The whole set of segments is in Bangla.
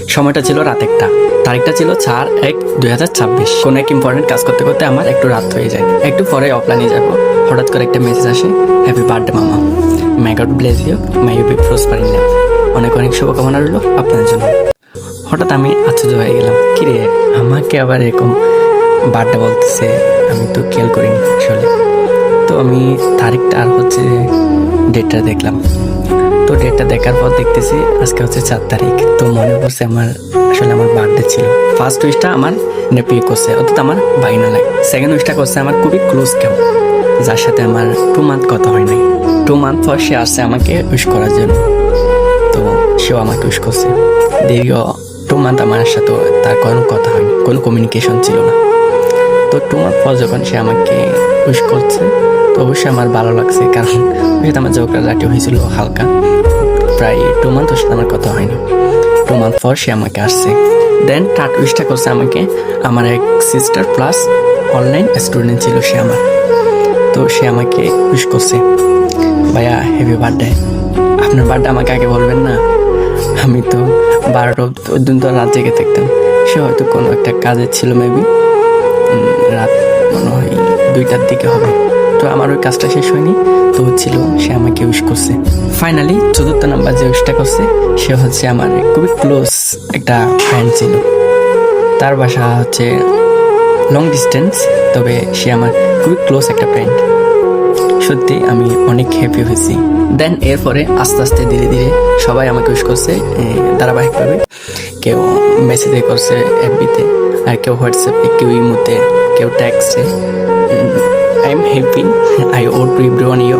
সময়টা ছিল রাত 1টা, তারিখটা ছিল 4/1/2026। কোনো এক ইম্পর্টেন্ট কাজ করতে করতে আমার একটু রাত হয়ে যায়, একটু পরে অফলাইনে যাব। হঠাৎ করে একটা মেসেজ আসে, হ্যাপি বার্থডে মামা, may God bless you, may you be prosper in life. অনেক অনেক শুভকামনা রইল আপনাদের জন্য। হঠাৎ আমি আশ্চর্য হয়ে গেলাম, কিরে আমাকে আবার এরকম বার্থডে বলতেছে, আমি তো খেয়াল করিনি আসলে। তো আমি তারিখটা আর হচ্ছে ডেটটা দেখলাম। তো ডেটটা দেখার পর দেখতেছি আজকে হচ্ছে 4 তারিখ। তো মনে পড়ছে আসলে আমার বার্থডে ছিল। ফার্স্ট উইশটা আমার নেপিয়ে করছে, অর্থাৎ আমার ভাইনা লাগে। সেকেন্ড উইশটা করছে আমার খুবই ক্লোজ কেউ, যার সাথে আমার 2 মান্থ কথা হয় নাই। 2 মান্থ পর সে আসছে আমাকে উইশ করার জন্য। তো সেও আমাকে উইশ করছে। দীর্ঘ 2 মান্থ আমার সাথে তার কোনো কথা হয়নি, কোনো কমিউনিকেশন ছিল না। তো 2 মান্থ পর যখন সে আমাকে উইশ করছে, তো অবশ্যই আমার ভালো লাগছে, কারণ ওর সাথে আমার ঝগড়াঝাটি হয়েছিল হালকা। প্রায় 2 মান্থ ওর সাথে আমার কথা হয়নি। 2 মান্থ পর সে আমাকে আসছে। দেন থার্ড উইশটা করছে আমাকে আমার এক সিস্টার প্লাস অনলাইন স্টুডেন্ট ছিল সে আমার। তো সে আমাকে উইশ করছে, ভাইয়া হ্যাপি বার্থডে। আপনার বার্থডে আমাকে আগে বলবেন না? আমি তো 12টা দিন তো রাত জেগে থাকতাম। সে হয়তো কোনো একটা কাজে ছিল, মেবি রাত মনে হয় 2টার দিকে হবে। তো আমার ওই কাজটা শেষ হয়নি, তো হচ্ছিল সে আমাকে উইশ করছে। ফাইনালি 4th নাম্বার যে উইশটা করছে, সে হচ্ছে আমার খুবই ক্লোজ একটা ফ্রেন্ড ছিল। তার বাসা হচ্ছে লং ডিস্টেন্স, তবে সে আমার খুবই ক্লোজ একটা ফ্রেন্ড। সত্যি আমি অনেক হ্যাপি হয়েছি। দেন এরপরে আস্তে আস্তে ধীরে ধীরে সবাই আমাকে উইশ করছে ধারাবাহিকভাবে। কেউ মেসেজে করছে এফবিতে, আর কেউ হোয়াটসঅ্যাপে, কেউ ইমোতে, কেউ টেক্সটে। I am happy, I owe to everyone you.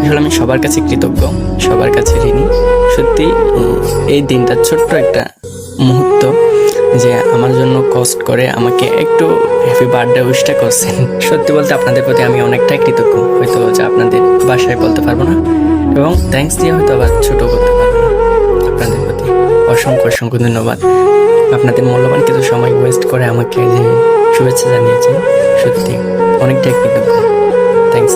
আসলে আমি সবার কাছে কৃতজ্ঞ, সবার কাছে ঋণী। সত্যি এই দিনটা ছোট্ট একটা মুহূর্ত যে আমার জন্য কষ্ট করে আমাকে একটু হ্যাপি বার্থডে উইশটা করছেন। সত্যি বলতে আপনাদের প্রতি আমি অনেকটাই কৃতজ্ঞ, হয়তো যা আপনাদের বাসায় বলতে পারবো না, এবং থ্যাঙ্কস দিয়ে হয়তো আবার ছোট করতে পারবো না। আপনাদের প্রতি অসংখ্য অসংখ্য ধন্যবাদ। আপনাদের মূল্যবান কিছু সময় ওয়েস্ট করে আমাকে যে শুভেচ্ছা জানিয়েছেন, সত্যি অনেকটাই কৃতজ্ঞ। থ্যাঙ্কস।